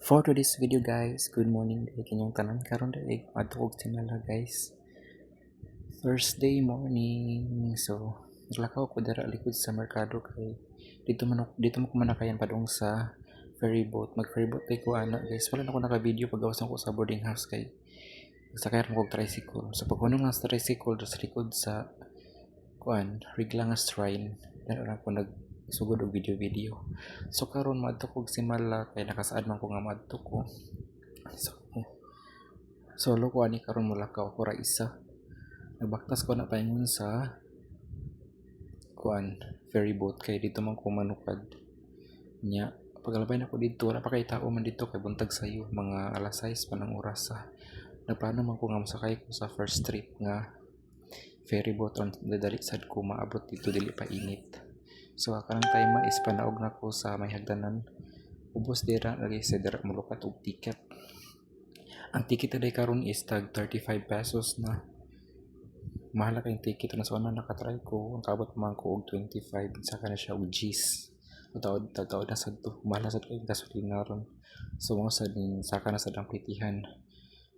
For today's video guys, good morning day kinyong tanan karon day adtog sinala guys. Thursday morning. So, naglakaw ko dira likod sa merkado kay dito mo ko manakayan padung sa ferry boat. Mag ferry boat ko ana guys. Wala na ko naka-video pagawasan ko sa boarding house kay sakay ra ko tricycle. So pagkunong nga sa tricycle sa likod sa Riglang Shrine. Dara ko sugod og video. So karon madto kog simala kay nakasaad man ko nga madto ko. So solo ko ani karon mulakaw ko ra isa. Nagbaktas ko na paingon sa ferry boat kay dito man ko manukad. Nya pagalabay na ko dito wala pa kay tao man dito kay buntag sayo mga alas 6 pa ng oras sa. Nagplano man ko nga masakay ko sa first trip nga ferry boat on dadali sad ko maabot dito dili pa init. So kanang time is panaog na ko sa may hagdanan. Ubos dira lagi sa dira mulukat og ticket. Ang ticket today karon is tag 35 pesos na. Mahal kayong ticket na so nakatry ko. Ang kabot man ko og 25 saka na siya og G's. Taod na sad to. Mahal na sad ko yung gasolina ron. So mo sa din saka na sad ang pitihan.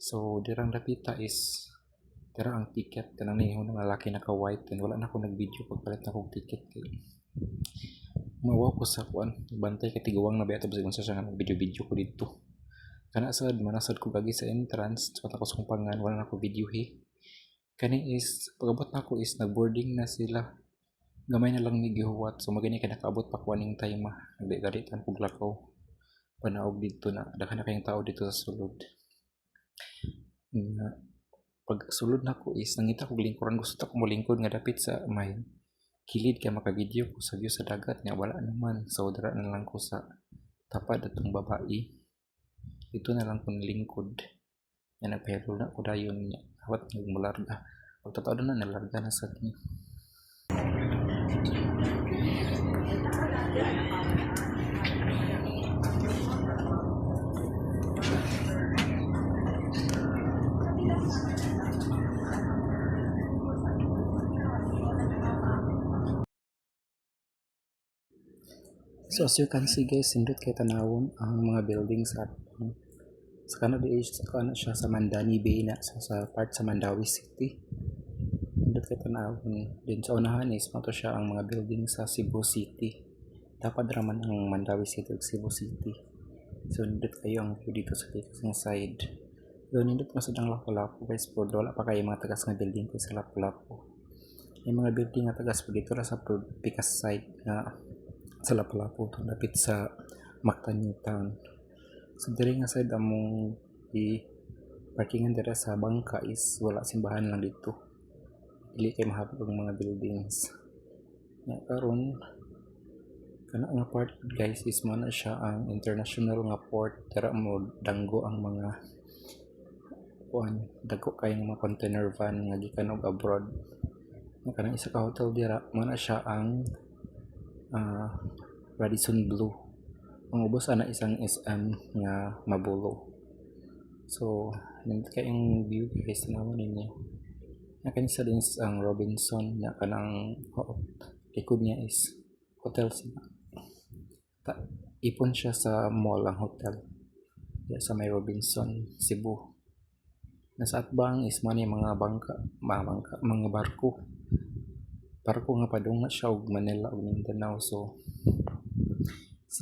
So dirang dapita is dira ang ticket kanang nihon nga lalaki naka white and wala na ako nag-video pagpalit na kog ticket kay mawa ko sa bantay kay tiguwang na beto bisag unsa siya nga video ko dito kana sad manasad ko gagi sa entrance so tapos kung pangan wala na ko video kani is pagabot na ako is nag-boarding na sila gamay na lang ni gihuwat so magani kay nakaabot pa kuaning time nagdalitan kog lakaw panaog dito na daghan na kayong tao dito sa sulod pag sulod na ko is nangita kog lingkuran gusto ta ko molingkod nga dapit sa may kilid kay maka-video ko sa view sa dagat nga wala naman so dara na lang ko sa tapad atong babae dito na lang ko nilingkod nga nagpahilo na ko dayon niya hawat ng mularga pagtatawad na nalarga na sa ni So as you can see guys, indot kay tanawon ang mga buildings at sa kanan siya sa Mandani Bay na sa part sa Mandawi City. Indot kay tanawon din sa unahan is mato siya ang mga buildings sa Cebu City. Dapat raman ang Mandawi City ug Cebu City. So indot kayo ang view dito sa likod side. Doon indot masad ang Lapu-Lapu guys po wala pa kayo mga tagas nga building ko sa Lapu-Lapu. Yung mga building nga tagas po dito ra sa Pikas side na sa Lapu-Lapu to lapit sa Mactan Town. So diri nga side among parkingan dira sa bangka is wala simbahan lang dito. Dili kay mahapog ang mga buildings. Ya karon kana nga part guys is mo na siya ang international nga port dira mo danggo ang mga dagko kay mga container van nga gikan og abroad. Kanang isa ka hotel dira mo na siya ang Radisson Blue. Ang ubos ana isang SM nga mabulo. So, nindot kayong view guys naman ninyo. Nakanisa din ang Robinson na kanang likod niya is hotel siya. Ipon siya sa mall ang hotel. Sa may Robinson, Cebu. Nasa atbang is man yung mga mga barko nga padung na siya og Manila og Mindanao so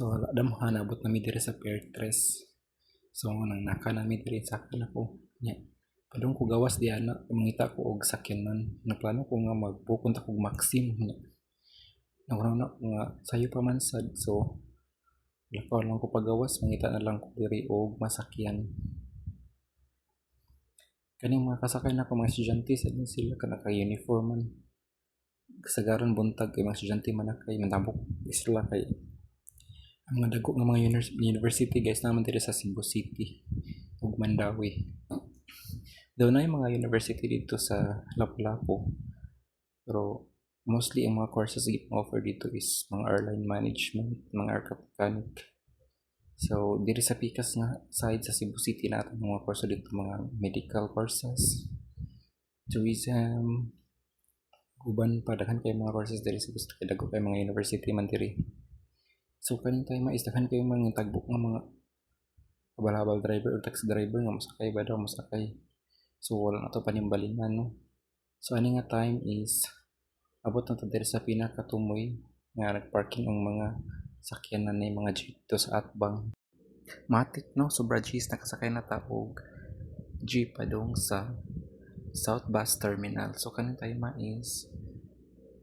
wala damhan abot na mi diri sa Pier 3 so nang naka na mi diri sa kanako nya padung ko gawas diha na mangita ko og sakyanan naplano ko nga magpupunta kog Maxim nya na nga sayo pa man sad so lakaw lang ko pagawas mangita na lang ko diri og masakyan kaning mga kasakay na ko mga estudyante sa din sila kana ka uniform man kasagaran buntag kay mga estudyante man kay mandambok isla kay ang mga dagko nga mga university guys naman diri sa Cebu City ug Mandawi daw na yung mga university dito sa Lapu-Lapu pero mostly ang mga courses offer dito is mga airline management mga aircraft mechanic so diri sa Pikas nga side sa Cebu City natin mga course dito mga medical courses tourism uban pa daghan kay mga courses diri sa gusto kay dagko kay mga university man diri so kaning time is daghan kay mga tagbok nga mga Habal-habal driver or taxi driver nga mosakay ba daw mosakay. So wala na to panimbalingan no. So ani nga time is abot na to diri sa pinakatumoy nga nagparking ang mga sakyanan na mga jeep to sa atbang. Matik no, sobra G's nakasakay na taog jeep pa dong sa South Bus Terminal. So kanin tayo is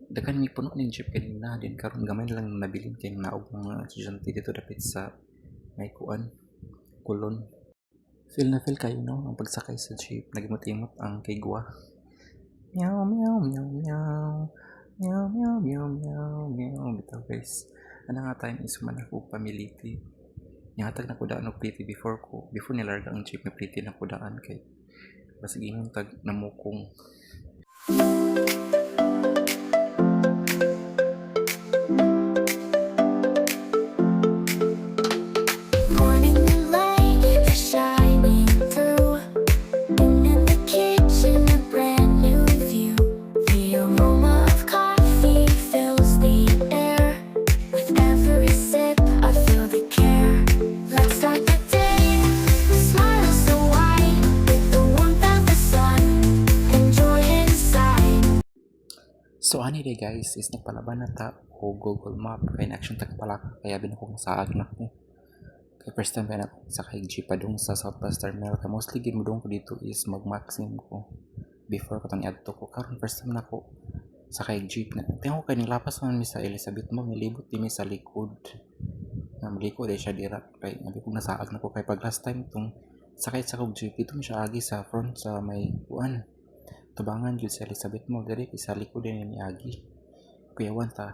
daghan ni puno ning jeep kanina din karon gamay lang nabilin kay naog mga estudyante dito dapit sa may kuan kulon. Feel na feel kayo no ang pagsakay sa jeep, nagimot-imot ang kigwa. Meow meow meow meow meow meow meow meow meow bitaw guys. Ano nga time is man ako pamiliti. Nihatag na ko daan og pliti before nilarga ang jeep na pliti na ko daan kay basig ingon tag namukong. So ani day guys is nagpalaban na ta o Google Map kay na-action tagpalaka kaya binako sa agnak ko. Kay first time ba na sakay jeep pa dong sa South Bus Terminal kay mostly gid mo dong ko dito is mag-maximum ko before ko tang adto ko karon first time na ko sakay jeep na. Tingnan ko kay nilapas man mi sa Elizabeth mo milibot mi sa likod. Na maliko day siya dira kay abi ko nasaag na ko kay pag last time tong sakay sa kog jeep dito mi siya agi sa front sa may kuan. Tubangan jud sa Elizabeth mo diri isa likod din ni agi. Kuyawan ta.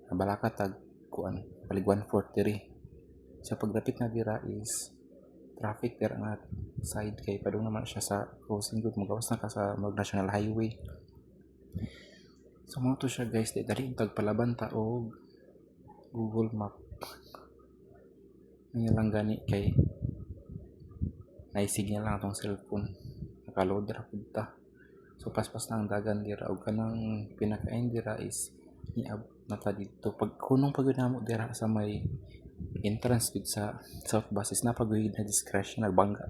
Nabalaka tag kuan palig 143. Sa pagdapit na dira is traffic dira nga side kay padung naman siya sa crossing gud magawas na ka sa national highway. So mo to siya guys, dali tag palaban ta og Google Map. Ang lang gani kay naisignal lang atong cellphone. Nakaload ra pud ta. So paspas na ang dagan dira og kanang pinakain dira is iabot na ta dito pag kunong pagudamo dira sa may entrance gud sa South Bus is napaguyod na discretion nagbangga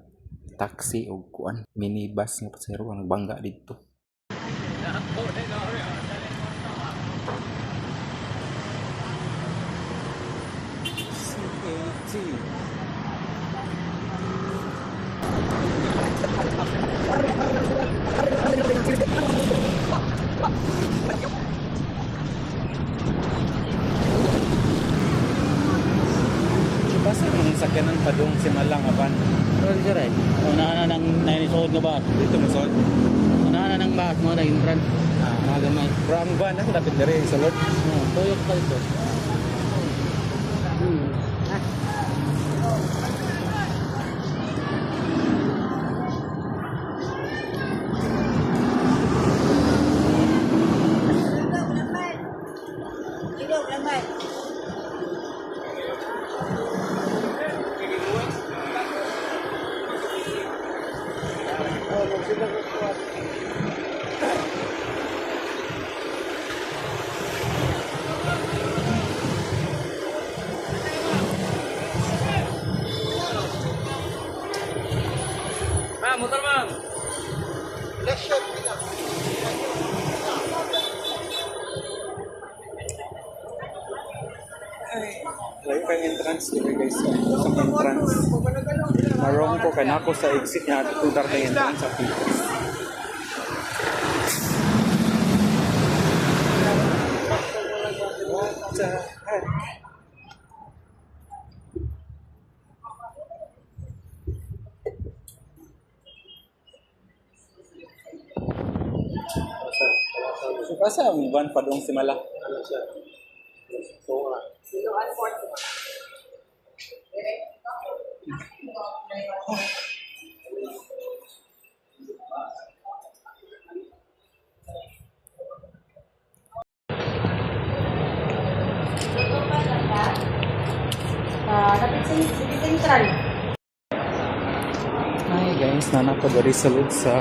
taxi o kuan minibus nga pasahero ang nagbangga dito. Basta ang sakyanan pa dong si Malang apan. Ron sir eh. Unahan na ng nainisuod nga bus. Dito masod. Unahan na ng bus mo na intran. Mga gamay. From van ang dapat diri sa Lord. Tuyok ka ito. Motor bang. Layo kang entrance dito guys. Sa entrance. Marong ko kanako sa exit niya at tudar kang entrance sa Pitas. What the heck? So kasa ang van pa dong si Mala. Hi guys, nanapagari sa loob sa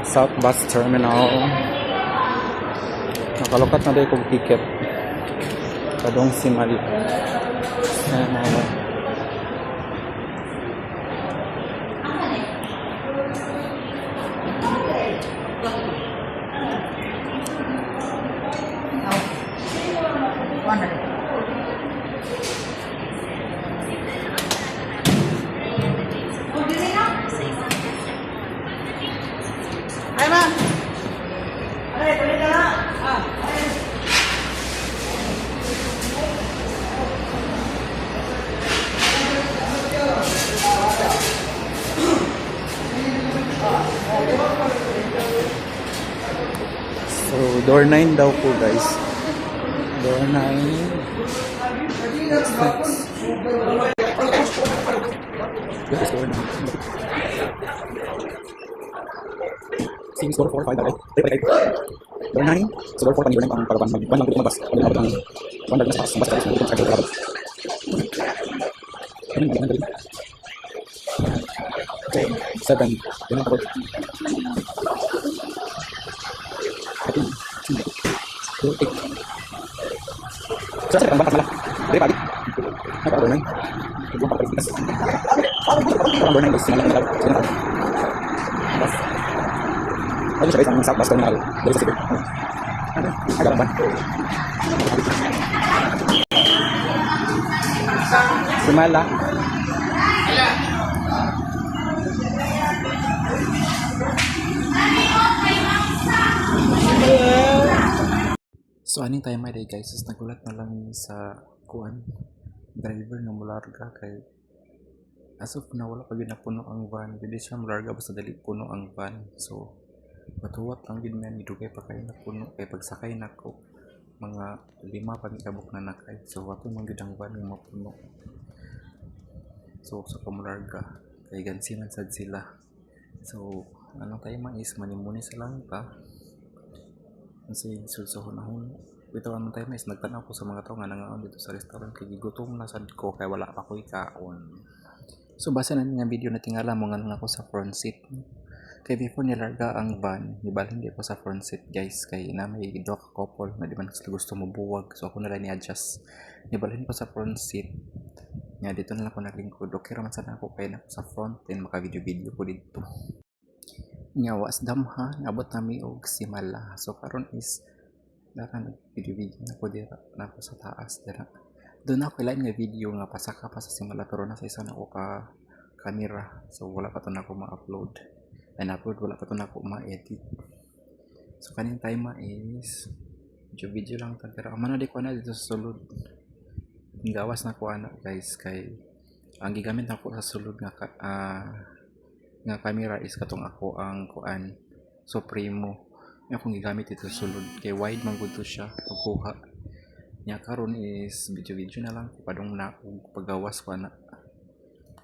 South Bus Terminal. Nakalukat na daw kong ticket. Kadong si Mali. door 9 daw po guys. Door 9. Next. This is door 9. Seems door 4, 5 daw. Door 9. So door 4 panigurang ang paraban. Magban lang dito magbas. Ang abot ang bandar na sa taas. Ang basta taas. Ang sa grabe. Okay. 7. Yan ang kapag. 8. Sa ang bangkas nila. Dari pagi. Door 9. Ito pa palitas. Door 9 is malang nalaw. Bas. Ano siya guys, ang sa bus terminal. Dari sa sipin. Agak ban. Sumala. So aning time ay day guys, is nagulat na lang sa kuan driver nga mularga kay as of na wala pa gyud napuno ang van, dili siya mularga basta dali puno ang van. So matuwat ang gid man dugay pa kay napuno kay pagsakay nako mga 5 pa kabuk na nakay. So ato man gyud ang van nga mapuno. So sa kamularga kay gansinan sad sila. So anong time is manimuni sa lang ta. Kasi susuhon ako. Ito ang time is nagtanaw ko sa mga tao nga nangaon dito sa restaurant kay gutom na sad ko kay wala pa ko ikaon. So base na nga video na tingala mo nga ako sa front seat. Kay before nilarga ang van, nibalhin di ko sa front seat guys kay na may duha ka couple na di man sila gusto mo buwag. So ako na lang ni-adjust. Nibalhin ko sa front seat. Nga dito na lang ko naglingkod. Okay raman sana ako kay na sa front then maka-video-video ko dito. Nga was damha nabot nami og simala. So karon is dara nag-video na ko dira na ko sa taas dira. Doon ako lain nga video nga pasaka pa sa simala pero nasa isa na ko ka camera. So wala pa to na ko ma-upload. And upload wala pa to na ko ma-edit. So kaning time is video lang ta dira. Mano di ko na dito sa sulod. Gawas na ko ana guys kay ang gigamit nako sa sulod nga camera is katong ako ang kuan Supremo nga akong gigamit ito sulod kay wide man gud to siya pagkuha nya karon is video na lang padung na og pagawas ko na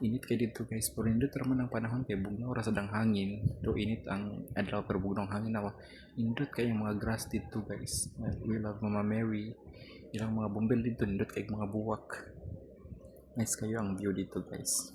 init kay dito guys pero indot ra man ang panahon kay bugnaw ra sad ang hangin do init ang adlaw pero bugnaw ang hangin na indot kay yung mga grass dito guys. We love Mama Mary ilang mga bumbil dito indot kay mga buwak. Nice kayo ang view dito guys.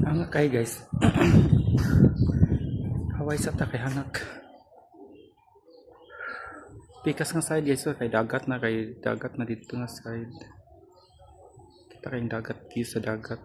Hangak kay guys. Haway sa takay hangak. Pikas nga side guys, so kay dagat na dito nga side. Kita kay dagat view sa dagat.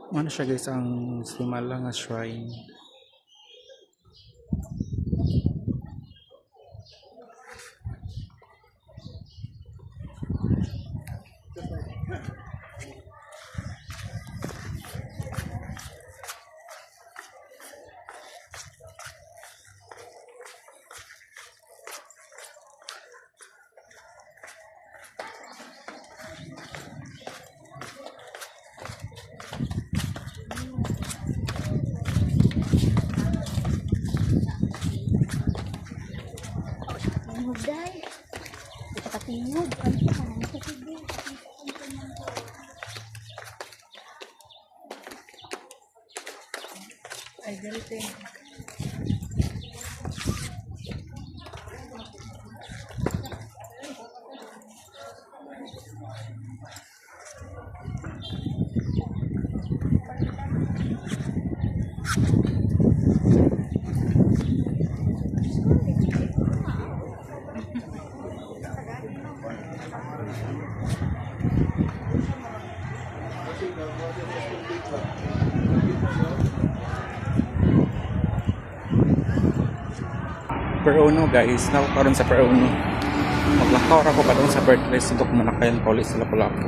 Ano siya guys, ang Simala nga shrine. Day. Kita katingog. Ano pa? Ano pa? Ay, ganito eh. Peruno guys, karon sa Peruno. Maglakaw ako pa doon sa birthplace dito kumanakayan pa ulit sila pala ako.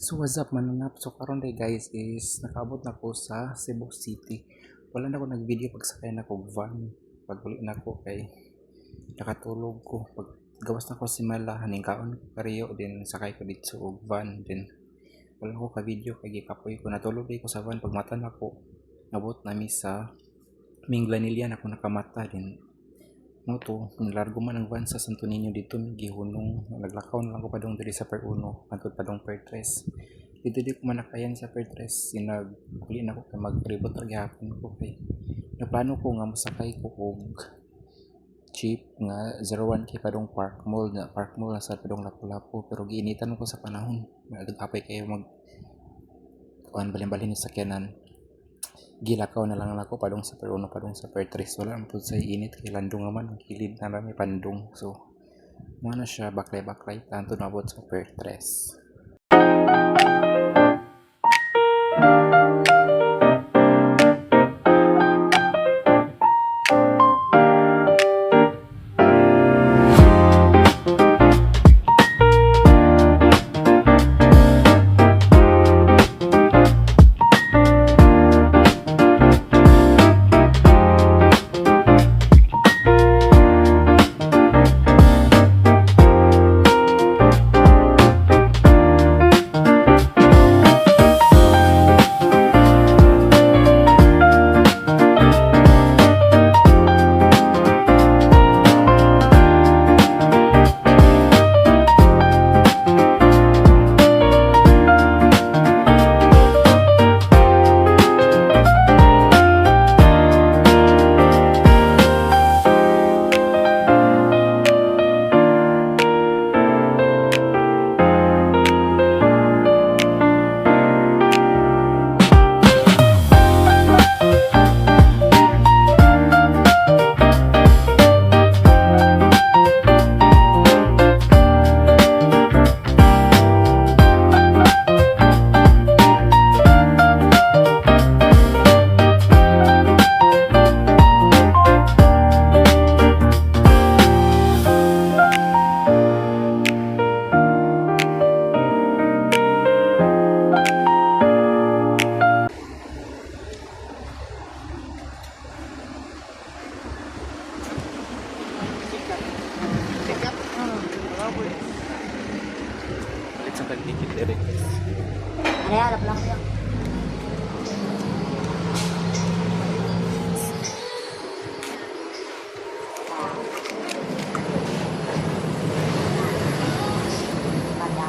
So what's up mananap? So karon day guys is nakaabot na ko sa Cebu City. Wala na ako nag-video pag sakay na ko van. Pag uli na ko kay nakatulog ko. Pag gawas na ko si Mala, haning kaon pareho din sakay ko dito og van din. Wala ko ka-video kay gikapoy ko natulog ko sa van pag mata na ko. Nabot nami sa Minglanilian ako nakamata din. No to, largo man ang van sa Santo Niño dito gihunong naglakaw na lang ko padong diri sa Per 1 hangtod padong Per 3. Dito di ko manakayan sa Per 3 sinaguli na ko kay mag-ribot ra gyapon ko kay naplano ko nga mosakay ko og jeep nga 01K padong Park Mall na sa padong Lapu-Lapu pero giinitan ko sa panahon nagapay kayo mag kuan balin-balin sa sakyanan. Gilakaw na lang ako padong sa Per 1 padong sa Per 3 wala ang sa init kay landong naman ang kilid na rami pandong so mo na siya baklay tanto nabot sa Per 3. Balik sa tagdikit direct. Ano yan? Alap lang yun. Kaya.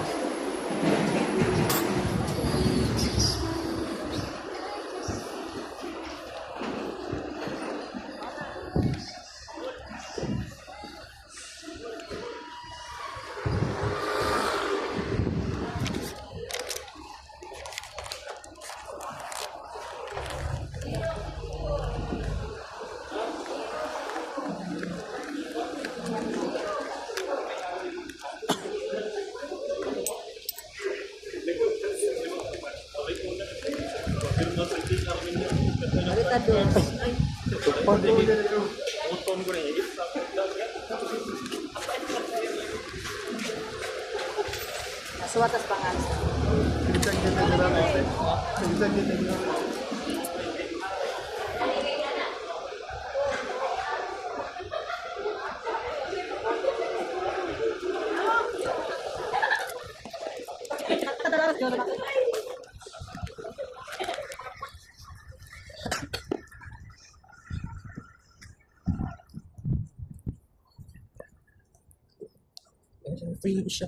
Suwatas pangan. Free siya.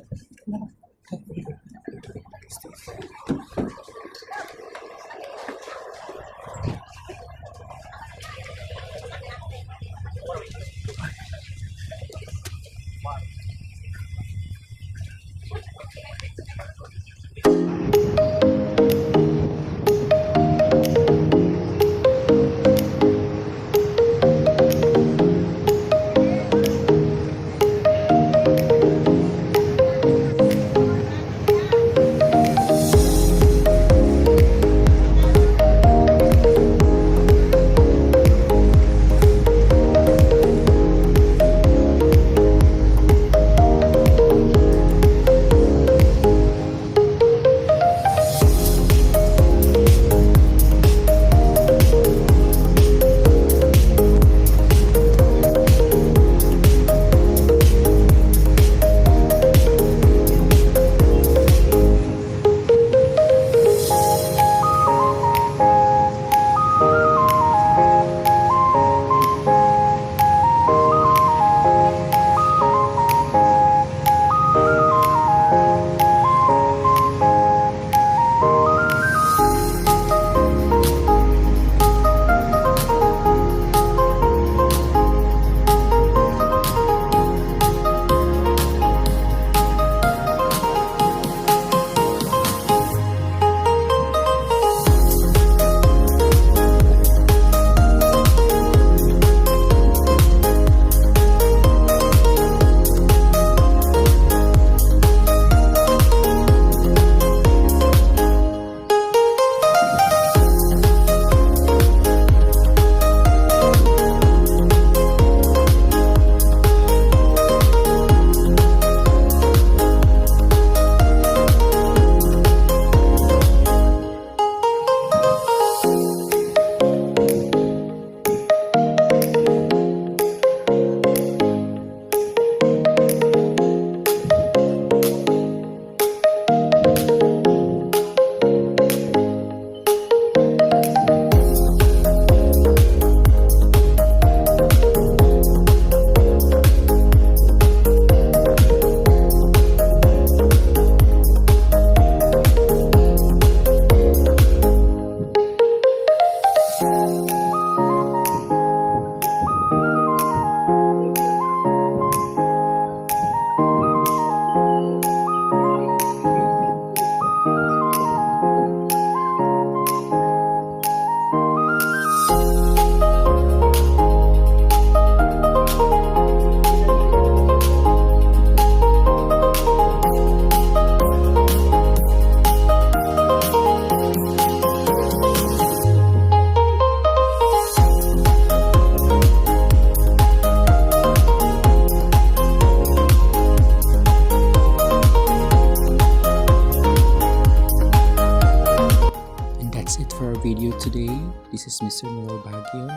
video today. This is Mr. Noel Baguio,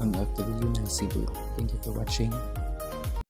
ang OFW ng Cebu. Thank you for watching.